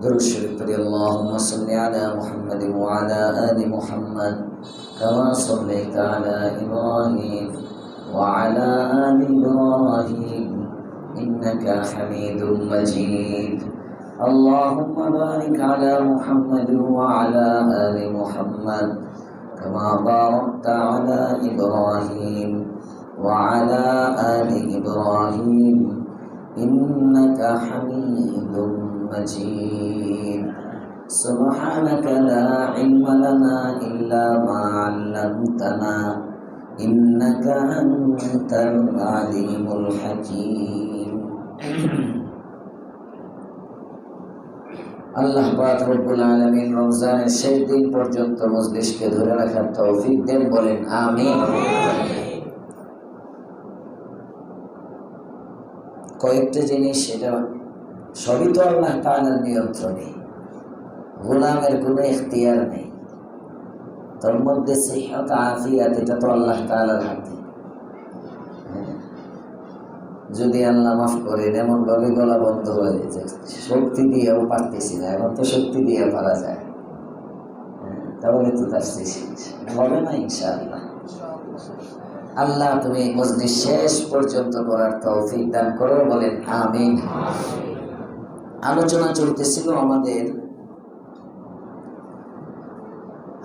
درود شریف پڑھی اللهم صل على محمد وعلى آل محمد كما صليت على إبراهيم وعلى آل إبراهيم إنك حميد مجيد اللهم بارك على محمد وعلى آل محمد كما باركت على إبراهيم وعلى آل إبراهيم إنك حميد مجيد سبحانك لا علم لنا إلا ما علمتنا إنك أنت العليم الحكيم আল্লাহ পাক রব্বুল আলামিন রমজানের শেষ দিন পর্যন্ত মজলিসকে ধরে রাখার তৌফিক দেন, বলেন আমিন। কয়েকটা জিনিস, এটা সবই তো আল্লাহ তাআলার নিয়ন্ত্রণে, গোলামের কোনো ইখতিয়ার নেই। তোর মধ্যে সিহত আফিয়াত, এটা তো আল্লাহ তাআলার হাতে। যদি আল্লাহ মাফ করেন, এমন ভাবে গলা বন্ধ হয়ে যে শক্তি দিয়েও পারতেছি না, এখন তো শক্তি দিয়ে পারা যায়, তাহলে তো তার হবে না ইনশাআল্লাহ। আল্লাহ তুমি মজলিস শেষ পর্যন্ত করার তৌফিক দান করো, বলেন আমিন। আলোচনা চলতেছিল আমাদের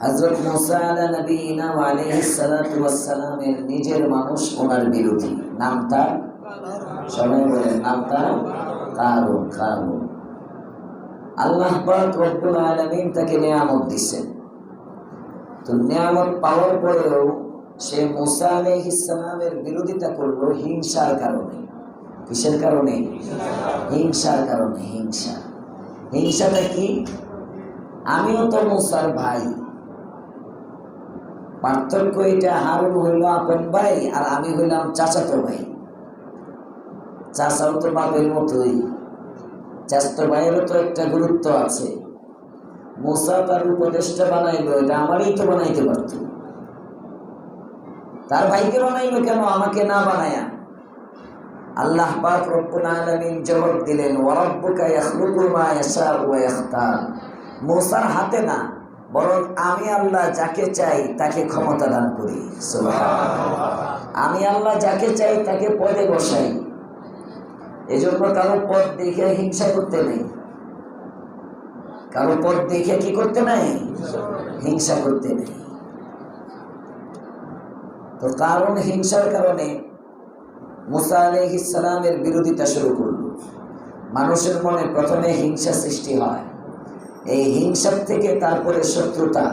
হযরত মুসা আলা নবীনা ওয়া আলাইহিস সালাতু ওয়াস সালামের নিজের মানুষ ওনার বিরোধী, নাম তার, সবাই বলেন নাম তার কারুন। কারুন আল্লাহ পাক রব্বুল আলামিন তাকে নিয়ামত দিয়েছেন, তো নিয়ামত পাওয়ার পরেও সে মুসা আলাইহিস সালামের বিরোধিতা করলো হিংসার কারণে। কিসের কারণে? হিংসার কারণে। হিংসাটা কি? আমিও তো মুসার ভাই, পার্থক্য এটা, হারুন হইল আপন ভাই আর আমি হইলাম চাচাতো ভাই। চাচাও তো বাপের মতোই, চাচাতো ভাইয়েরও তো একটা গুরুত্ব আছে। মুসা তার উপদেষ্টা বানাইলো, এটা আমারই তো বানাইতে পারত, তার ভাইকে বানাইলো কেন, আমাকে না বানায়া? আল্লাহ পাক রব্বুল আলামিন জবাব দিলেন, ওয়া রাব্বুকা ইয়াখলুকু মা ইয়াশাউ ওয়া ইখতার। মুসার হাতে না, বরং আমি আল্লাহ যাকে চাই তাকে ক্ষমতা দান করি। সুবহানাল্লাহ। আমি আল্লাহ যাকে চাই তাকে পদে বসাই। এজন্য কারো পদ দেখে হিংসা করতে নেই, কারো পদ দেখে কি করতে নাই? হিংসা করতে নেই। তো কারণ হিংসার কারণে মুসা আলাইহিস সালামের বিরোধিতা শুরু করল। মানুষের মনে প্রথমে হিংসা সৃষ্টি হয়, এই হিংসার থেকে তারপরে শত্রুতা,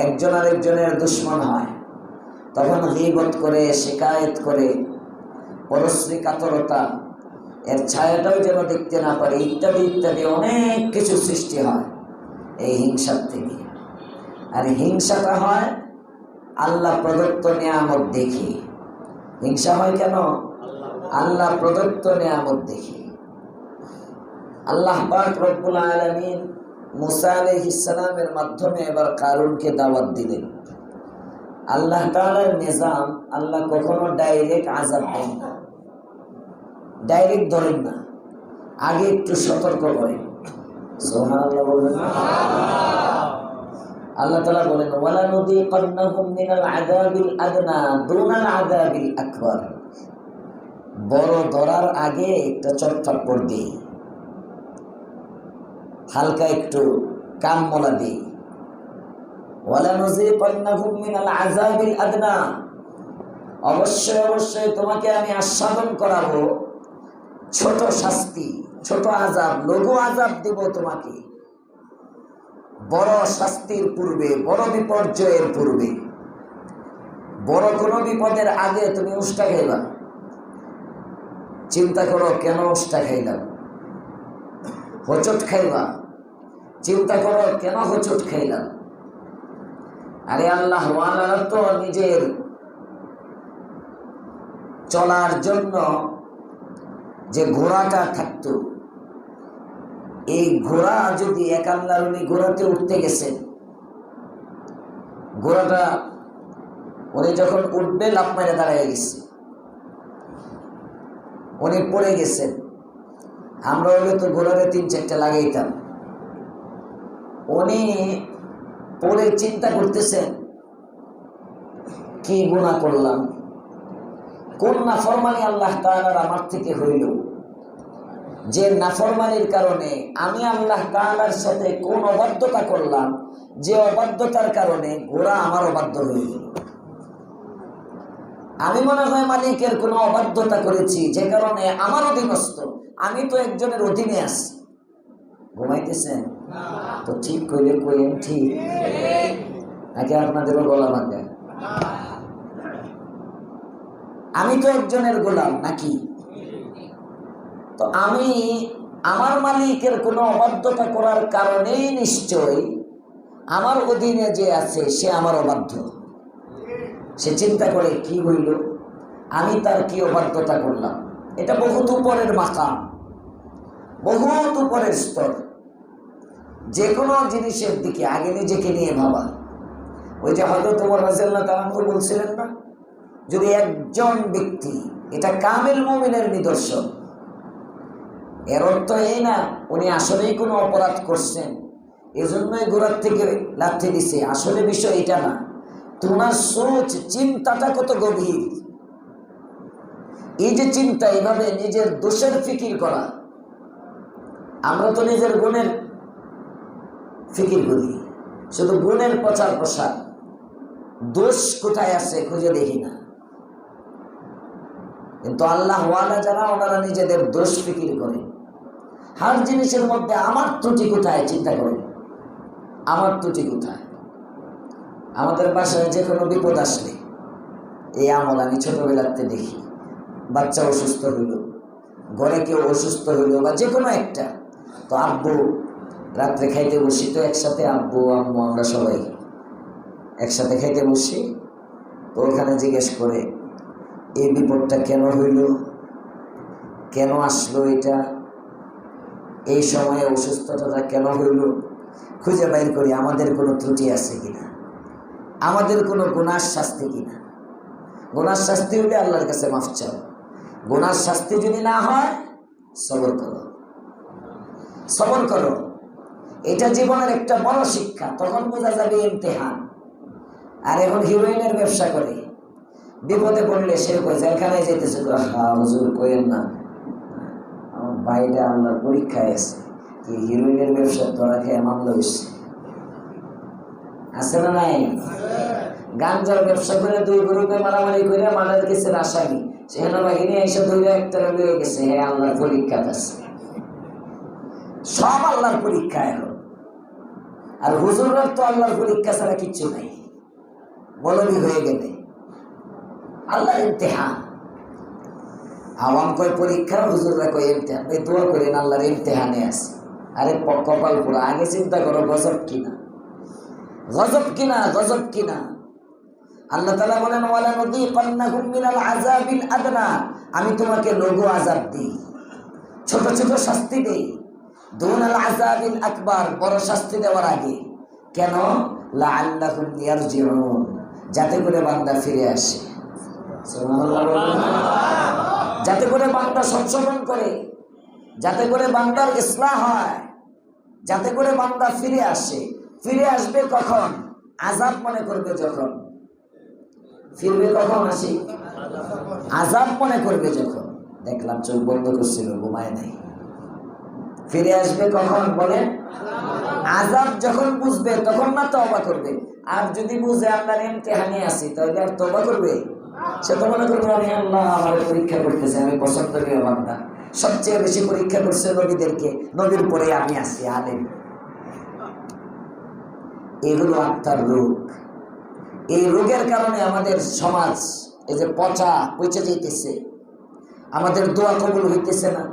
একজন আরেকজনের দুশ্মন হয়, তখন গীবত করে, শিকায়েত করে, পরশ্রী কাতরতা, এর ছায়াটাও যেন দেখতে না পারে, ইত্যাদি ইত্যাদি অনেক কিছু সৃষ্টি হয় এই হিংসার থেকে। আর হিংসাটা হয় আল্লাহ প্রদত্ত নিয়ামত দেখে। হিংসা হয় কেন? আল্লাহ প্রদত্ত নিয়ামত দেখে। আল্লাহ পাক রব্বুল আলামিন মুসা আলাইহিস সালামের মাধ্যমে এবার কারুনকে দাওয়াত দিলেন। আল্লাহ তাআলার নিজাম, আল্লাহ কখনো ডাইরেক্ট আযাব দেন না, ডাইরেক্ট ধরেন না, আগে একটু সতর্ক করেন। সুবহানাল্লাহ বলবেন না? আল্লাহ তাআলা বলেন, ওয়ালা নুযীকান্নাহুম মিনাল আযাবিল আদনা দুনাল আযাবিল আকবার। বড় ধরার আগে একটা চটফট দিই, হালকা একটু কান মোলা দিই। ওয়ালা নুযীকান্নাহুম মিনাল আযাবিল আদনা, অবশ্যই অবশ্যই তোমাকে আমি আস্বাদন করাবো ছোট শাস্তি, ছোট আযাব, লঘু আযাব দেব তোমাকে। বড় শাস্তির পূর্বে, বড় বিপর্যয়ের পূর্বে, বড় কোনো বিপদের আগে তুমি উষ্টা খাইবা। চিন্তা করো, কেন উষ্টা খাইলাম? হোঁচট খাইবা, চিন্তা করো কেন হোঁচট খাইলাম। আরে আল্লাহ ওয়ালারা তো নিজের চলার জন্য যে ঘোড়াটা থাকতো, এই ঘোড়া যদি এক আল্লাহর, উনি ঘোড়াতে উঠতে গেছেন, ঘোড়াটা উনি যখন উঠবে লাফ মেরে দাঁড়িয়ে গেছে, উনি পড়ে গেছেন, আমরা হলে তো ঘোড়ারে 3-4টা লাগাইতাম। উনি পরে চিন্তা করতেছেন কি গুনাহ করলাম, কোন নাফরমানি আল্লাহ তাআলার আমার থেকে হইল, যে নাফরমানির কারণে আমি আল্লাহ তাআলার সাথে কোন অবাধ্যতা করলাম, যে অবাধ্যতার কারণে ঘোড়া আমার অবাধ্য হয়ে গেল। আমি মনে হয় মালিকের কোনো অবাধ্যতা করেছি, যে কারণে আমার অধীনস্থ, আমি তো একজনের অধীনে আছি। ঘুমাইতেছেন তো ঠিক কইলে কইেন ঠিক নাকি আপনাদেরও গলা ভাঙা? আমি তো একজনের গোলাম নাকি? তো আমি আমার মালিকের কোনো অবাধ্যতা করার কারণেই নিশ্চয়ই আমার অধীনে যে আছে সে আমার অবাধ্য। সে চিন্তা করে কি হইল, আমি তার কি অবাধ্যতা করলাম। এটা বহুত উপরের মাকাম, বহুত উপরের স্তর। যে কোনো জিনিসের দিকে আগে নিজেকে নিয়ে ভাবা। ওই যে হযরত ওমর রাদিয়াল্লাহু তাআলা বলছিলেন না, যদি একজন ব্যক্তি, এটা কামিল মুমিনের নিদর্শন, এর অর্থ এই না উনি আসলেই কোনো অপরাধ করছেন এজন্যই ঘোড়ার থেকে লাথি দিছে, আসলে বিষয় এটা না। তোমার সোচ, চিন্তাটা কত গভীর। এই যে চিন্তা, এইভাবে নিজের দোষের ফিকির করা। আমরা তো নিজের গুণের ফিকির করি, শুধু গুণের প্রচার প্রসার, দোষ কোথায় আছে খুঁজে দেখি না। কিন্তু আল্লাহ ওয়ালা যারা, ওনারা নিজেদের দোষ ফিকির করে। হার জিনিসের মধ্যে আমার ত্রুটি কোথায় চিন্তা করেন, আমার ত্রুটি কোথায়। আমাদের বাসায় যে কোনো বিপদ আসলে এই আমল আমি ছোটবেলাতে দেখি। বাচ্চা অসুস্থ হইল, ঘরে কেউ অসুস্থ হইল, বা যে কোনো একটা, তো আব্বু রাত্রে খাইতে বসি, তো একসাথে আব্বু আম্মু আমরা সবাই একসাথে খাইতে বসি। তো ওখানে জিজ্ঞেস করে এই বিপদটা কেন হইল, কেন আসলো, এটা এই সময়ে অসুস্থতাটা কেন হইল, খুঁজে বাইর করি আমাদের কোনো ত্রুটি আছে কিনা, আমাদের কোনো গুনার শাস্তি কিনা। গুনার শাস্তি হইলে আল্লাহর কাছে মাফ চাও, গুনার শাস্তি যদি না হয় সবর করো, সবর করো। এটা জীবনের একটা বড় শিক্ষা। তখন বোঝা যাবে ইমতিহান। আর এখন হিরোইনের ব্যবসা করে, বিপদে পড়লে সে কয় জেলখানায় যেতেছে, হুজুর কইেন না, আমার ভাইটা আল্লাহর পরীক্ষায় আছে, কি হিরোইনের ব্যবসা ধরা খেয়ে মামলা হয়েছে, আছে না নাই? গাঞ্জার ব্যবসা করে 2 গ্রুপে মারামারি করে মারার গেছে আসামি, সেনাবাহিনী এসে ধরে একটা লয়ে গেছে, হ্যাঁ আল্লাহর পরীক্ষা আছে। সব আল্লাহর পরীক্ষা এখন। আর হুজুরের তো আল্লাহর পরীক্ষা ছাড়া কিচ্ছু নাই, বলবি হয়ে গেলে আল্লাহর ইমতিহান। আওয়াম কয় পরীক্ষা, হুজুররা কয় ইমতিহান। এই দোয়া করেন আল্লাহর ইমতিহানে আছে। আরে কপাল পুরো। আগে চিন্তা করো গজব কিনা, গজব কিনা, গজব কিনা। আল্লাহ তাআলা বলেন ওয়ালা নুযীকান্নাহুম মিনাল আযাবিল আদনা, আমি তোমাকে লঘু আযাব দিই, ছোট ছোট শাস্তি দেই, দুনাল আযাবিল আকবার, বড় শাস্তি দেওয়ার আগে। কেন? লাআল্লাহুম ইয়ারজিউন, যাতে করে বান্দা ফিরে আসে। যাতে করে বান্দা সংশোধন করে, যাতে করে বান্দার ইসলাহ হয়, যাতে করে বান্দা ফিরে আসে। ফিরে আসবে কখন? আযাব মনে করবে যখন। ফিরবে কখন? আসি আযাব মনে করবে যখন। দেখলাম চোখ বন্ধ করছিল, ঘুমায় নাই। ফিরে আসবে কখন বলেন? আযাব যখন বুঝবে তখন না তওবা করবে। আর যদি বুঝে আপনার ইমতিহানে আছি, তাহলে আর তওবা করবে? সে তো মনে করবে আমি আল্লাহ আমার পরীক্ষা করতেছে, আমি পছন্দনীয় বান্দা। সবচেয়ে বেশি পরীক্ষা করছে নবীদেরকে, নবীর পরে আমি আছি আলেম। এগুলো আত্মার রোগ। এই রোগের কারণে আমাদের সমাজ এই যে পচে যেতেছে, আমাদের দোয়া কবুল হইতেছে না।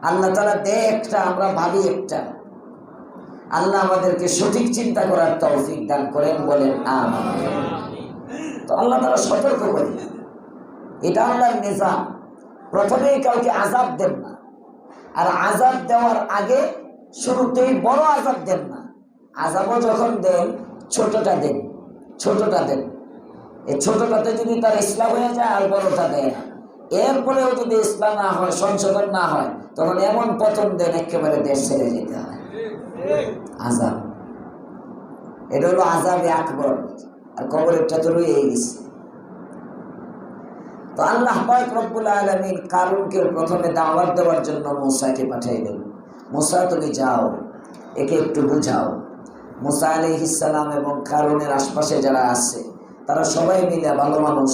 আল্লাহ তাআলা দেয় একটা, আমরা ভাবি একটা। আল্লাহ আমাদেরকে সঠিক চিন্তা করার তৌফিক দান করেন, বলেন আমিন। তো আল্লাহ তাআলা সতর্ক করেন, এটা আল্লাহর নিজাম। প্রথমেই কাউকে আযাব দেন না, আর আযাব দেওয়ার আগে শুরুতেই বড় আযাব দেন না। আযাবও যখন দেন ছোটটা দেন, ছোটটা দেন। এই ছোটটাতে যদি তার ইসলাম হয়ে যায় আর বড়টা দেয় না। এরপরেও যদি ইসলাম না হয়, সংশোধন না হয়, তখন এমন পতন দেন একেবারে দেশ ছেড়ে যেতে হয়। আযাব, এটা হলো আযাবে আকবর। আর কবরেরটা তো রয়েই গেছে। তো আল্লাহ পাক রব্বুল আলামিন কারুনকে প্রথমে দাওয়াত দেওয়ার জন্য মূসাকে পাঠাইলেন। মূসা, তুমি যাও, একে একটু বুঝাও। মূসা আলাইহিস সালাম এবং কারুনের আশপাশে যারা আছে তারা সবাই মিলে, ভালো মানুষ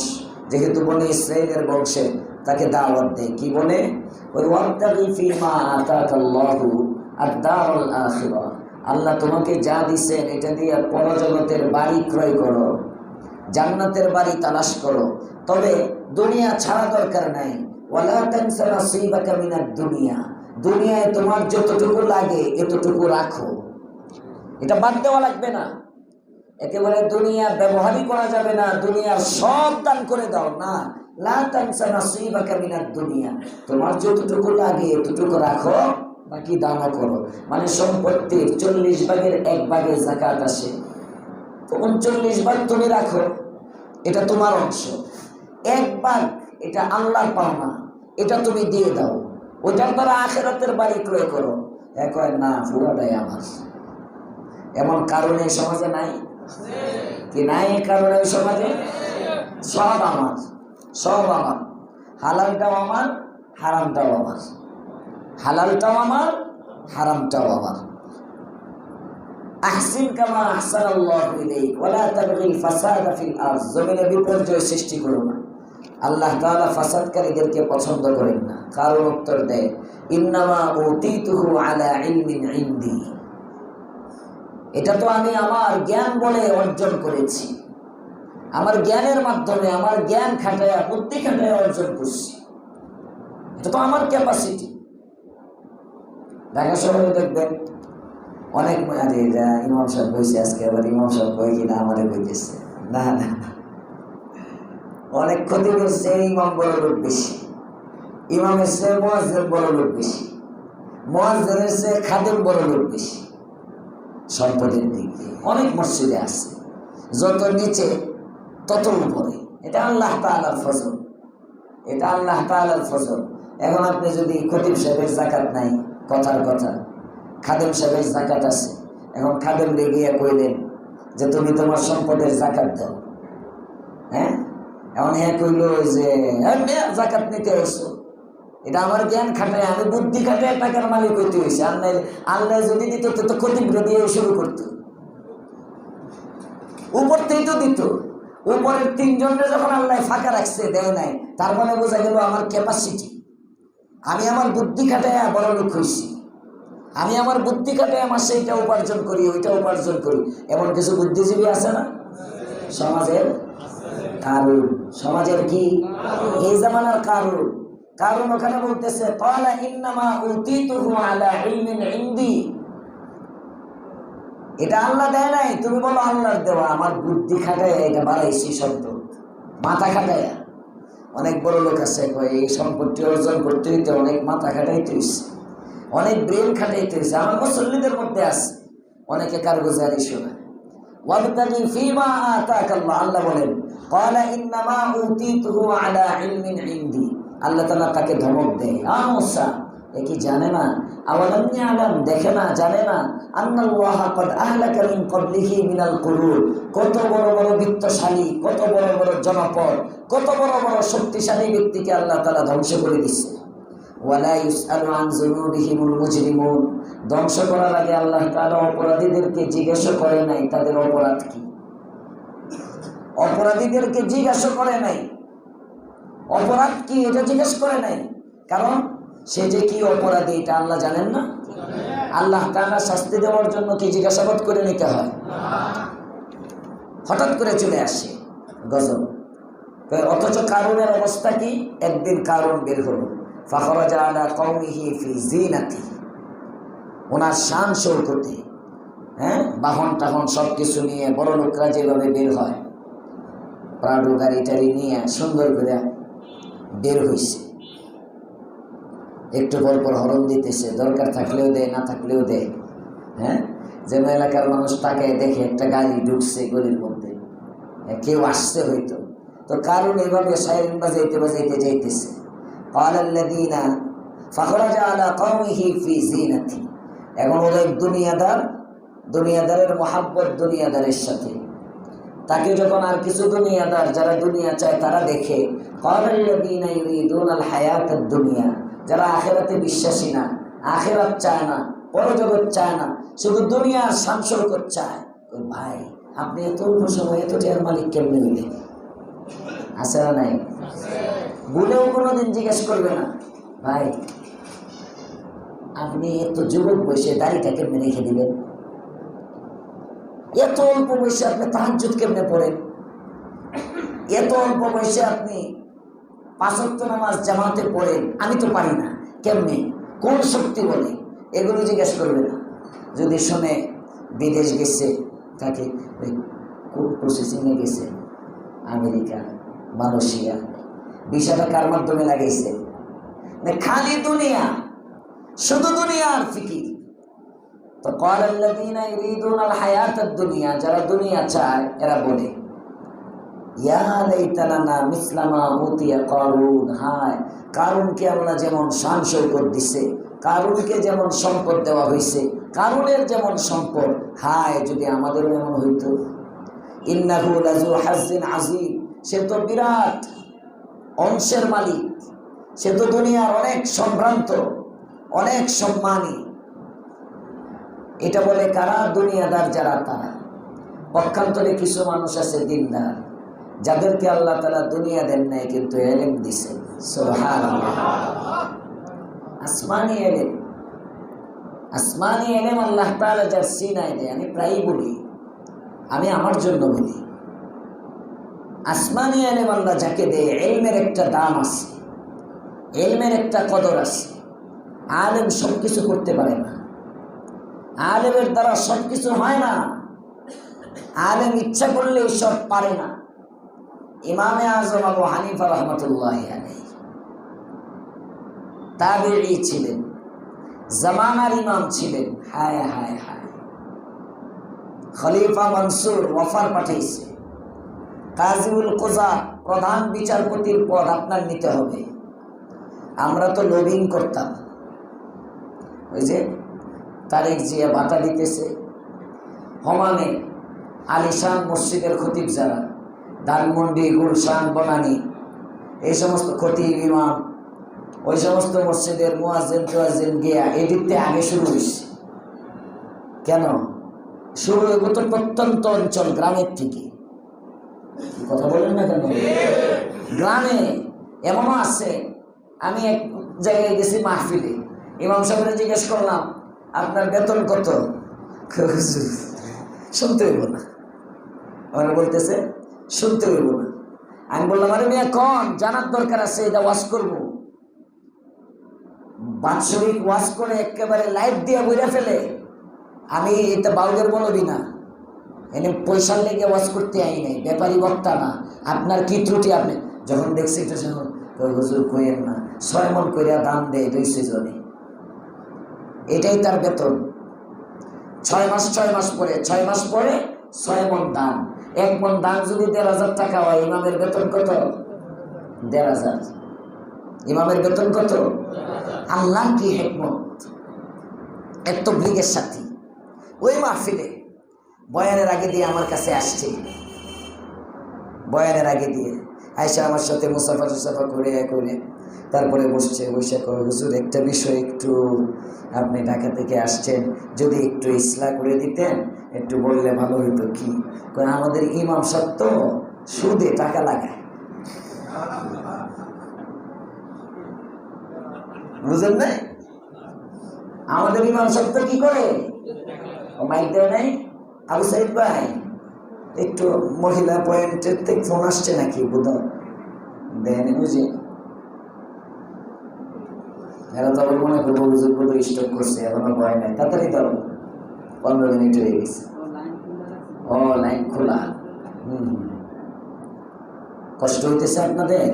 যেহেতু বনি ইসরাইলের বংশে, তাকে দাওয়াত দেয়। কি বলে? ওই ওয়াবতাগি ফীমা আতাকাল্লাহু আদ-দারুল আখিরাহ, আল্লাহ তোমাকে যা দিছেন এটা দিয়ে পরজগতের বাড়ি ক্রয় করো, জান্নাতের বাড়ি তালাশ করো, তবে দুনিয়া ছাড়া দরকার নাই। ওয়ালা তানসা নাসীবাকা মিনাদ দুনিয়া, দুনিয়ায় তোমার যতটুকু লাগে এতটুকু রাখো, এটা বাদ দেওয়া লাগবে না। একেবারে দুনিয়া ব্যবহারই করা যাবে না, দুনিয়ার সব দান করে দাও না। লা তানসা নাসীবাকা মিনাদ দুনিয়া, তোমার যতটুকু লাগে এতটুকু রাখো, বাকি দানও করো। মানে সম্পত্তির 40 ভাগের 1 ভাগে যাকাত আসে, তো 39 ভাগ তুমি রাখো, এটা তোমার অংশ। 1 ভাগ এটা আল্লাহর পাওনা, এটা তুমি দিয়ে দাও, ওইটার দ্বারা আখিরাতের বাড়ি ক্রয় করো। কয় না, পুরোটাই আমার। এমন কারণে সমাজে নাই কি? নাই কারণে সমাজে সব আমার, সব আমার। হালালটাও আমার, হারামটাও আমার। হালালটাও আমার, হারামটাও আমার। আহসিন কামা আহসানাল্লাহু ইলাইক ওয়ালা তাবগিল ফাসাদা ফিল আরদ, জমিনে বিপর্যয় সৃষ্টি করো না। আল্লাহ তাআলা ফাসাদকারীদেরকে পছন্দ করেন না। কারণ উত্তর দেয়, ইন্নামা উতীতুহু আলা ইলমিন ইনদি, এটা তো আমি আমার জ্ঞান বলে অর্জন করেছি, আমার জ্ঞানের মাধ্যমে, আমার জ্ঞান খাটায়া, বুদ্ধি খাটায়া অর্জন করছি, এটা তো আমার ক্যাপাসিটি। ঢাকা শহরে দেখবেন অনেক, ইমাম সাহেব বইছে আজকে, আবার ইমাম সাহেব বই কিনা আমাদের বইতেছে, না না, অনেক ক্ষতি করছে। ইমাম বড় লোক বেশি, ইমামের চেয়ে মুয়াজ্জিন বড় লোক বেশি, মুয়াজ্জিনের চেয়ে খাদেম বড় লোক বেশি। সম্পদের দিক দিয়ে অনেক মসজিদে আছে, যত নিচে তত উপরে। এটা আল্লাহ তাআলার ফজল, এটা আল্লাহ তাআলার ফজল। এখন আপনি যদি খতিব সাহেবের যাকাত নাই, কথার কথা, খাদেম সাহেবের যাকাত আছে, এখন খাদেম গিয়ে কইলেন যে তুমি তোমার সম্পদের যাকাত দাও, হ্যাঁ, এখন কইল যে যাকাত নিতে হয়েছো, এটা আমার জ্ঞান খাটায়, আমি বুদ্ধি খাটায় টাকার মালিক হইতে হয়েছে। আল্লাহ যদি দিত তো খতিব দিয়ে শুরু করতো, উপর থেকে তো দিত। উপরের 3 জনের যখন আল্লাহ ফাঁকা রাখছে, দেয় নাই, তার মানে বোঝা গেল আমার ক্যাপাসিটি, আমি আমার বুদ্ধি খাটায় বড় লোক হয়েছি, আমি আমার বুদ্ধি খাটায় মাসে এটা উপার্জন করি, ওইটা উপার্জন করি। এমন কিছু বুদ্ধিজীবী আছে না সমাজের? কারণ সমাজের কি এই জামানার কারণ, কারণ ওখানে বলতেছে ক্বালা ইন্নামা উতীতুহু আলা ইলমিন ইনদি, এটা আল্লাহ দেয় নাই, তুমি বলো আল্লাহর দেওয়া, আমার বুদ্ধি খাটায় এটা বাড়াইছি, শব্দ মাথা খাটায়। অনেক বড় লোক আছে এই সম্পত্তি অর্জন করতে হইতে অনেক মাথা খাটাইতে হইছে, অনেক ব্রেন খাটাইতে হইছে। আমার মুসল্লিদের মধ্যে আছে অনেকে কারগুজারি শোনায়। ওয়াবতাগি ফীমা আতাকাল্লাহ, আল্লাহ বলেন ক্বালা ইন্নামা উতীতুহু আলা ইলমিন ইনদি, আল্লাহ তাআলা তাকে ধমক দেয়, মুসা এ কি জানে না, আওয়ালাম ইয়ালাম, দেখে না, জানে না, আন্নাল্লাহা ক্বাদ আহলাকা মিন ক্বাবলিহি মিনাল কুরুন, কত বড় বড় বিত্তশালী, কত বড় বড় জনপদ, কত বড় বড় শক্তিশালী ব্যক্তিকে আল্লাহ তাআলা ধ্বংস করে দিচ্ছে। ওয়ালা ইউসআলু আন যুনুবিহিমুল মুজরিমুন, ধ্বংস করার আগে আল্লাহ তাআলা অপরাধীদেরকে জিজ্ঞাসা করে নাই তাদের অপরাধ কি, অপরাধীদেরকে জিজ্ঞাসা করে নাই অপরাধ কি, এটা জিজ্ঞেস করে নাই। কারণ সে যে কি অপরাধী এটা আল্লাহ জানেন না। আল্লাহ তাআলা শাস্তি দেওয়ার জন্য কি জিজ্ঞাসাবাদ করে নিতে হয়? হঠাৎ করে চলে আসে গজব। অথচ কারুনের অবস্থা কি? একদিন কারুন বের হলো, ফাখরাজা আলা কওমিহি ফি জিনাতি, ওনার শান শৌকতে, বাহন টাহন সব কিছু নিয়ে বড় লোকরা যেভাবে বের হয়, প্রাডো গাড়ি টাড়ি নিয়ে সুন্দর করে বের হয়েছে। একটু পর পর হরন দিতেছে, দরকার থাকলেও দেয়, না থাকলেও দেয়। যেন এলাকার মানুষ তাকে দেখে একটা গাড়ি ঢুকছে গলির মধ্যে, কেউ আসছে হয়তো। তো কারণ এইভাবে সাইরেন বাজাইতে বাজাইতে যাইতেছে, قال الذين فخرج على قومه في زينته। এখন ওদের দুনিয়াদারের মহাব্বত দুনিয়াদারের সাথে, তাকে যখন আর কিছু দুনিয়াদার যারা দুনিয়া চায় তারা দেখে, قال الذين يريدون الحياة الدنيا, যারা আখিরাতে বিশ্বাসী না, আখিরাত চায় না, পরজগৎ চায় না, শুধু দুনিয়ার শান শৌকত চায়। ওই ভাই, আপনি এত অল্প সময় এত টাকার মালিক কেমনে হইলেন? আছে না নাই? বলেও কোনোদিন জিজ্ঞেস করবে না, ভাই আপনি এত যুবক বয়সে দাড়িটা কেমনে রেখে দিলেন? এত অল্প বয়সে আপনি তাহাজ্জুদ কেমনে পড়েন? এত অল্প বয়সে আপনি 5 ওয়াক্ত নামাজ জামাতে পড়েন, আমি তো পারি না, কেমনে, কোন শক্তি বলে? এগুলো জিজ্ঞেস করবে না। যদি শুনে বিদেশ গেছে, তাকে কোন প্রসেসিংয়ে গেছে, আমেরিকা, মালয়েশিয়া, ভিসাটা কার মাধ্যমে লাগাইছে? খালি দুনিয়া, শুধু দুনিয়ার ফিকির। তো ক্বালাল্লাযীনা ইউরিদুনাল হায়াতাদ দুনিয়া, যারা দুনিয়া চায় এরা বলে, ইয়া লাইতা লানা মিসলা মা উতিয়া কারুন, হায় কারুনকে আল্লাহ যেমন শান শৌকত দিছে, কারুনকে যেমন সম্পদ দেওয়া হয়েছে, কারুনের যেমন সম্পদ, হায় যদি আমাদেরও এমন হইতো। ইন্নাহু লাযু হাজ্জিন আযীম, সে তো বিরাট অংশের মালিক, সে তো দুনিয়ার অনেক সম্ভ্রান্ত, অনেক সম্মানী। এটা বলে কারা? দুনিয়াদার যারা, তারা। পক্ষান্তরে কিছু মানুষ আছে দিনদার, যাদেরকে আল্লাহ তাআলা দুনিয়া দেন নাই কিন্তু ইলম দিয়েছেন। সুবহানাল্লাহ। আসমানি ইলম, আসমানি ইলম আল্লাহ তাআলা যার সিনায় দেয়। আমি প্রায়ই বলি, আমি আমার জন্য বলি, আসমানি ইলম আল্লাহ যাকে দেয়, ইলমের একটা দাম আছে, ইলমের একটা কদর আছে। আলেম সব কিছু করতে পারে না, আলেমের দ্বারা সব কিছু হয় না, আলেম ইচ্ছা করলে সব পারে না। ইমামে আজম আবু হানিফা রাহমাতুল্লাহি আলাইহি তাবেঈ ছিলেন, জামানার ইমাম ছিলেন। হায় হায় হায়, খলিফা মনসুর ওয়াফার পাঠিয়েছে, কাজীউল কুযা, প্রধান বিচারপতির পদ আপনার নিতে হবে। আমরা তো লবিং করতাম, ওই যে তারেক জিয়া ভাতা দিতেছে, হমানে আলিশান মসজিদের খতিব যারা, ধানমন্ডি, গুলশান, বনানী, এই সমস্ত খতিব ইমাম, ওই সমস্ত মসজিদের মুয়াজ্জিন গিয়া এদিকতে আগে শুরু হয়েছে। কেন শুরু হইব? তো প্রত্যন্ত অঞ্চল, গ্রামের থেকে। কথা বলেন না কেন? গ্রামে এমনও আছে, আমি এক জায়গায় গেছি মাহফিলে, ইমাম সাহেবরা জিজ্ঞেস করলাম, আপনার বেতন কত? শুনতে হইব না, ওরা বলতেছে শুনতে হইব না। আমি বললাম, আরে মেয়ে কন, জানার দরকার আছে, এটা ওয়াজ করবো। বাৎসরিক ওয়াজ করে একেবারে লাইভ দিয়ে বইরা ফেলে। আমি এটা বাউলের বলবি না, এনে পয়সার লেগে ওয়াজ করতে আই নাই, ব্যাপারী বক্তা না। আপনার কি ত্রুটি? আপনি যখন দেখছি এটা হুজুর কইেন না, 6 মণ কইরা দান দেয় 200 জনে, এটাই তার বেতন। 6 মাস পরে 6 মাস পরে 6 মণ দান। 1 মণ দান যদি 1,500 টাকা হয়, ইমামের বেতন কত? 1,500। ইমামের বেতন কত? আল্লাহ কি হিকমত! এক তাবলীগের সাথী ওই মাহফিলে বয়ানের আগে দিয়ে আমার কাছে আসছে, বয়ানের আগে দিয়ে আয়সা আমার সাথে মুসাফা করে তারপরে বসছে, বসে কয়, হুজুর একটা বিষয় একটু, আপনি ঢাকা থেকে আসছেন, যদি একটু ইসলাহ করে দিতেন, একটু বললে ভালো হইতো। কি? আমাদের ইমাম সাহেব তো সুদে টাকা লাগায়। বুঝলেন না? আমাদের ইমাম সাহেব তো কি করে? মাইক দেয় নাই? আবু সাইদ ভাই, একটু মহিলা পয়েন্টের থেকে ফোন আসছে নাকি? বোধ দেন, বুঝি এরা তো আবার মনে করবো হুজুর বোধ স্টক করছে, এখনো ভয় নাই, তাড়াতাড়ি দাও, 15 মিনিট হয়ে গেছে। ও লাইন খোলা। কষ্ট হইতেছে আপনাদের?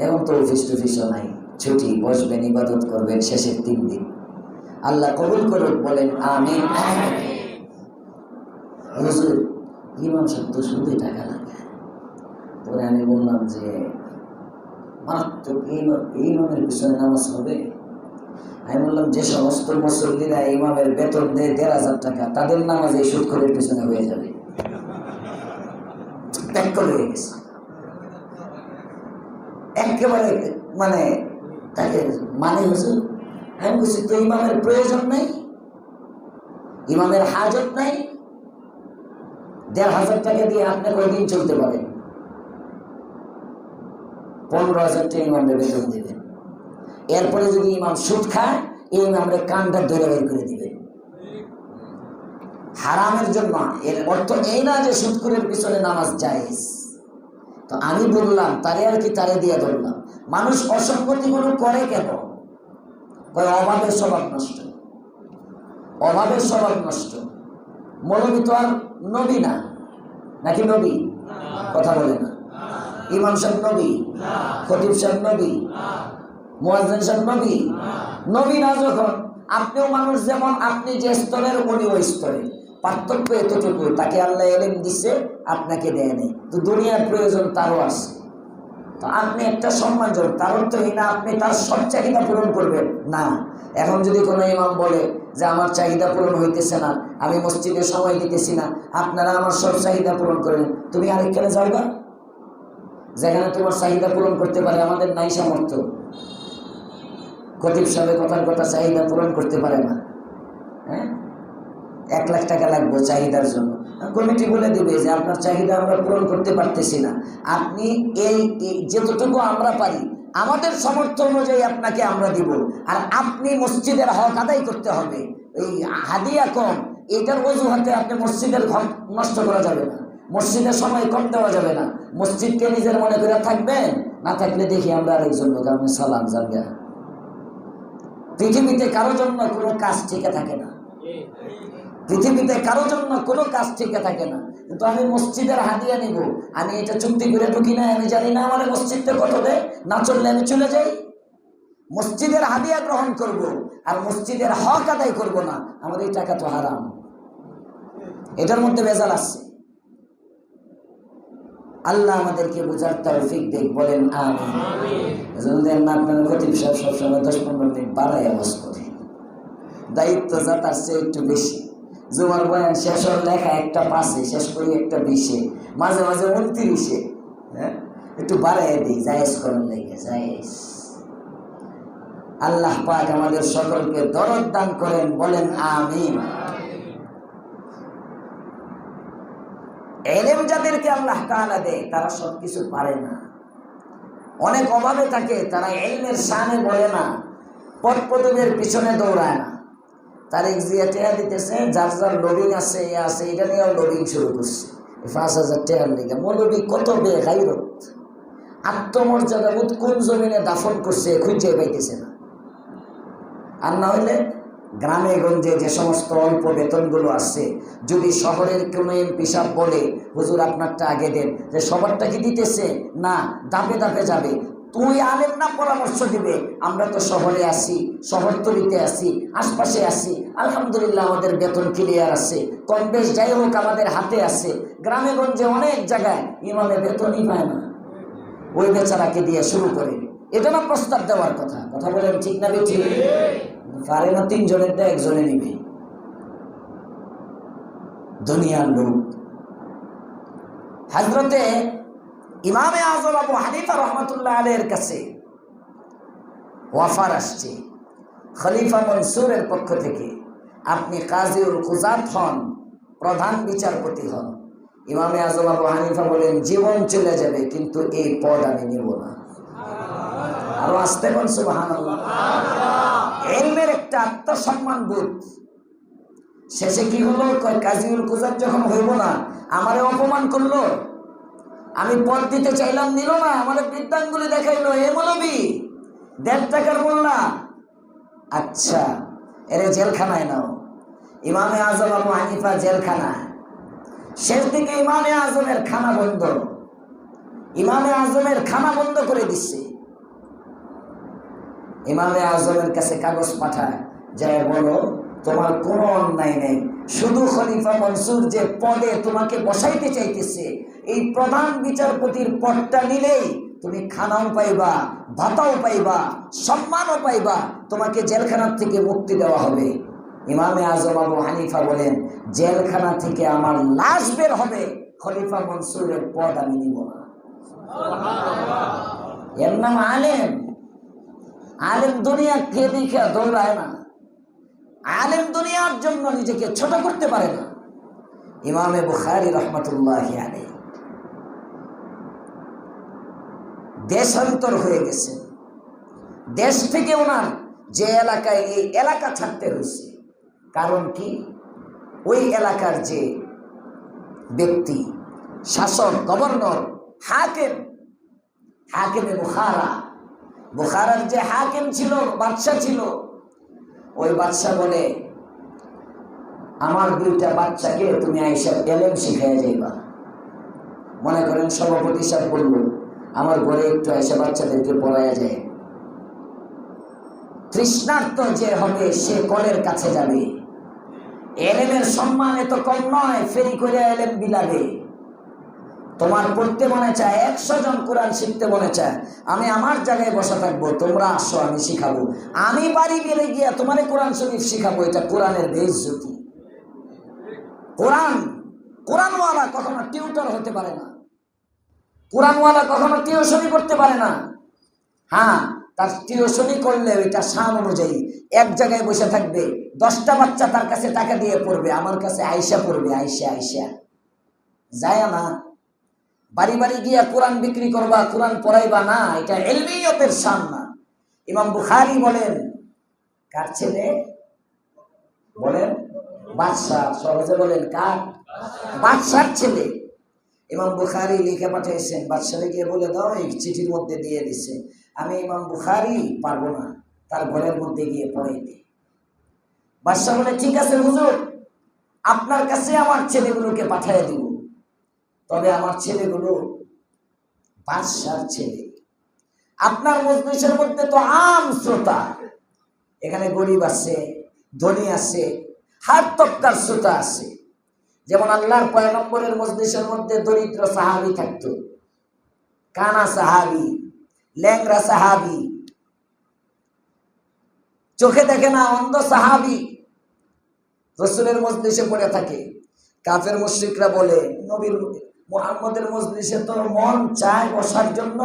এখন তো অফিস টফিসও নাই, ছুটি, বসবেন, ইবাদত করবেন শেষের 3 দিন। আল্লাহ কবুল করুক, বলেন আমিন। হুজুর ইমাম সাহেব তো শুধু টাকা লাগায়। পরে আমি বললাম যে মারাত্মক। এই ইমামের পিছনে নামাজ হবে? আমি বললাম, যে সমস্ত মুসল্লিরা ইমামের বেতন দেয় ১,৫০০ টাকা, তাদের নামাজ এই সুদখোরের পিছনে হয়ে যাবে। হয়ে গেছে একেবারে, মানে তাকে মানে হুজুর, আমি বলছি তো ইমামের প্রয়োজন নাই, ইমামের হাজত নাই। ১,৫০০ টাকা দিয়ে আপনি কয়দিন চলতে পারেন? ১৫,০০০ টাকা ইমামের বেতন দেবেন। এরপরে যদি ইমাম সুদ খায়, এই ইমামের কানটা ধরে বের করে দিবেন হারামের জন্য। এর অর্থ এই না যে সুদখোরের পিছনে নামাজ জায়েজ। তো আমি বললাম, তারে আর কি তারে দিয়ে ধরলাম। মানুষ অসঙ্গতিগুলো করে কেন? অভাবের স্বভাব নষ্ট, অভাবের স্বভাব নষ্ট। মৌলবী তো আর নবী না, নাকি নবী? কথা বলে না। ইমাম সাহেব নবী, খতিব সাহেব নবী, মুয়াজ্জিন সাহেব নবী? নবী না যখন, আপনিও মানুষ যেমন, আপনি যে স্তরের উনি ওই স্তরে। পার্থক্য এতটুকু, তাকে আল্লাহ ইলম দিচ্ছে, আপনাকে দেয় নেই। তো দুনিয়ার প্রয়োজন তারও আছে, তো আপনি একটা সম্মানজনক। তার অর্থ এই না আপনি তার সব চাহিদা পূরণ করবেন না। এখন যদি কোনো ইমাম বলে যে আমার চাহিদা পূরণ হইতেছে না, আমি মসজিদে সময় দিতেছি না, আপনারা আমার সব চাহিদা পূরণ করেন, তুমি আরেকখানে যাওগা যেখানে তোমার চাহিদা পূরণ করতে পারে। আমাদের নাই সামর্থ্য। খতিব সাহেব কথার কথা চাহিদা পূরণ করতে পারে না। হ্যাঁ, 1,00,000 টাকা লাগবে চাহিদার জন্য। কমিটি বলে দিবে যে আপনার চাহিদা আমরা পূরণ করতে পারতেছি না, আপনি এই যতটুকু আমরা পারি আমাদের সামর্থ্য অনুযায়ী আপনাকে আমরা দিব, আর আপনি মসজিদের হক আদায় করতে হবে। এই হাদিয়া কম, এটার অজুহাতে আপনি মসজিদের হক নষ্ট করা যাবে না, মসজিদের সময় কম দেওয়া যাবে না। মসজিদকে নিজের মনে করে থাকবেন, না থাকলে দেখি আমরা আরেকজন লোক আপনি সালাম জানগা। পৃথিবীতে কারো জন্য কোনো কাজ ঠিকা থাকে না, পৃথিবীতে কারো জন্য কোনো কাজ ঠিকা থাকে না। কিন্তু আমি মসজিদের হাদিয়া নিব, আমি এটা চুক্তি করে ঢুকি না, আমি জানি না আমার মসজিদটা কত দেয়, না চললে আমি চলে যাই। মসজিদের হাদিয়া গ্রহণ করব, আর মসজিদের হক আদায় করব না, আমাদের এই টাকা তো হারাম। এটার মধ্যে ভেজাল আছে। আল্লাহ আমাদেরকে বোঝার তৌফিক দেখ, বলেন আমিন। আপনার খতিব সাহেব সবসময় 10-15 মিনিট বাড়াই আওয়াজ করে, দায়িত্ব যা তার চেয়ে একটু বেশি। জুমার বয়ান শেষ হওয়ার লেখা একটা 5-এ, শেষ করি একটা 20-এ, মাঝে মাঝে 29-এ। হ্যাঁ, একটু বাড়াই দিই, জায়েজ করার লেগে, জায়েজ। আল্লাহ পাক আমাদের সকলকে দরদ দান করেন, বলেন আমিন। ইলম যাদেরকে আল্লাহ তাআলা দেয়, তারা সবকিছু পারে না, অনেক অভাবে থাকে, তারা ইলমের শানে বলে না, পদপদবীর পিছনে দৌড়ায় না। তারিখ জিয়া টেয়া দিতেছে, যার যার লবিং আছে, আছে, এটা নিয়েও লবিং শুরু করছে 5,000 টাকার লেগে। মৌলবী কত বেগাইরত, আত্মমর্যাদা বোধ কোন জমিনে দাফন করছে খুঁজে পাইতেছে না। আর না হইলে গ্রামে গঞ্জে যে সমস্ত অল্প বেতনগুলো আছে, যদি শহরের কোনো এমপি সাহেব বলে হুজুর আপনারটা আগে দেন, যে সবারটা কি দিতেছে না, দাপে দাপে যাবে। তুই আলেম না পরামর্শ দিবে, আমরা তো শহরে আছি, শহরতলিতে আছি, আশপাশে আছি, আলহামদুলিল্লাহ আমাদের বেতন ক্লিয়ার আছে, কম বেশ যাই হোক আমাদের হাতে আছে। গ্রামে গঞ্জে অনেক জায়গায় ইমামে বেতনই পায় না, ওই বেচারাকে দিয়ে শুরু করে। এটা না প্রস্তাব দেওয়ার কথা, কথা বলেন ঠিক না বেঠিক? পারে না, 3 জনেরটা 1 জনে নিবে, দুনিয়ার লোক। হযরতে ইমামে আযম আবু হানিফা রাহমাতুল্লাহ আলাইহির কাছে ওয়াফার আসছে খলিফা মনসুরের পক্ষ থেকে, আপনি কাজীউল কুযাত হন, প্রধান বিচারপতি হন। ইমামে আযম আবু হানিফা বলেন, জীবন চলে যাবে কিন্তু এই পদ আমি নেব না। আরো আসতে বল সুবহানাল্লাহ। ইলমের একটা আত্মসম্মান বোধ। শেষে কি হলো, কাজীউল কুযাত যখন হইব না, আমারে অপমান করলো, আমি পদ দিতে চাইলাম, নিল না, আমাদের বৃদ্ধাঙ্গুলি দেখাইলো, এ মৌলবী 1.5 টাকার মোল্লা, আচ্ছা এরে জেলখানায় নাও। ইমামে আযম আবু হানিফা জেলখানায়। শেষ দিকে ইমামে আযমের খানা বন্ধ, ইমামে আযমের খানা বন্ধ করে দিচ্ছে। ইমামে আযমের কাছে কাগজ পাঠায়, যায় বলো তোমার কোনো অন্যায় নেই, শুধু খলিফা মনসুর যে পদে তোমাকে বসাইতে চাইতেছে, এই প্রধান বিচারপতির পদটা নিলেই তুমি খানাও পাইবা, ভাতাও পাইবা, সম্মানও পাইবা, তোমাকে জেলখানার থেকে মুক্তি দেওয়া হবে। ইমামে আজম আবু হানিফা বলেন, জেলখানা থেকে আমার লাশ বের হবে, খলিফা মনসুরের পদ আমি নিব না। এর নাম আলেম। আলেম দুনিয়া কে দেখে দৌড়ায় না, আলেম দুনিয়ার জন্য নিজেকে ছোট করতে পারে না। ইমামে বুখারী রাহমাতুল্লাহি আলাইহি দেশান্তর হয়ে গেছে, দেশ থেকে ওনার যে এলাকায়, এই এলাকা ছাড়তে হয়েছে। কারণ কি? ওই এলাকার যে ব্যক্তি, শাসক, গভর্নর, হাকিমে বুখারার যে হাকিম ছিল, বাদশা ছিল, ওই বাদশা বলে, আমার 2টা বাচ্চাকে তুমি আইসা এলেম শিখাইয়া যাইবা। মনে করেন সভাপতি সাহেব বলল, আমার ঘরে একটু আইসা বাচ্চাদেরকে পড়াইয়া যায়। তৃষ্ণার্ত যে হবে সে কলের কাছে যাবে। এলেমের সম্মান এত কম নয়, ফেরি করে এলেম বিলাবে। তোমার পড়তে মনে চায়, 100 জন কোরআন শিখতে মনে চায়, আমি আমার জায়গায় বসা থাকবো, তোমরা আসো, আমি শিখাবো। আমি বাড়ি বেড়ে গিয়া তোমার কোরআন শরীফ শিখাবো, এটা কোরআনের বেইজ্জতি। কোরআনওয়ালা কখনো টিউটর হতে পারে না, কোরআনওয়ালা কখনো টিউশনি করতে পারে না। হ্যাঁ, তার টিউশনি করলে ওইটা শান অনুযায়ী এক জায়গায় বসে থাকবে, 10টা বাচ্চা তার কাছে টাকা দিয়ে পড়বে, আমার কাছে আইসা পড়বে, আইসা যায় না। বাড়ি বাড়ি গিয়া কোরআন বিক্রি করবা, কোরআন পড়াইবা না, এটা ইলমিয়তের শান না। ইমাম বুখারী বলেন, কার ছেলে? বলেন বাদশা। সহজে বলেন কার? বাদশার ছেলে। ইমাম বুখারী লিখে পাঠিয়েছেন, বাদশারে গিয়ে বলে দাও, এই চিঠির মধ্যে দিয়ে দিছে, আমি ইমাম বুখারী পারবো না, তার ঘরের মধ্যে গিয়ে পড়াইতে। বাদশা বলে, ঠিক আছে হুজুর, আপনার কাছে আমার ছেলেগুলোকে পাঠিয়ে দিব, তবে আমার ছেলেগুলো বাদশার ছেলে। আপনার মজলিসের মধ্যে তো আম শ্রোতা, এখানে গরিব আছে, ধনী আছে, হার তবকার শ্রোতা আছে। যেমন আল্লাহর পয়গম্বরের মজলিসের মধ্যে দরিদ্র সাহাবী থাকতো, কানা সাহাবী, ল্যাংরা সাহাবী, চোখে দেখে না, অন্ধ সাহাবী রাসূলের মজলিসে পড়ে থাকে। কাফের মুশরিকরা বলে, নবীর মুহাম্মদের মজলিসে তো মন চায় বসার জন্য,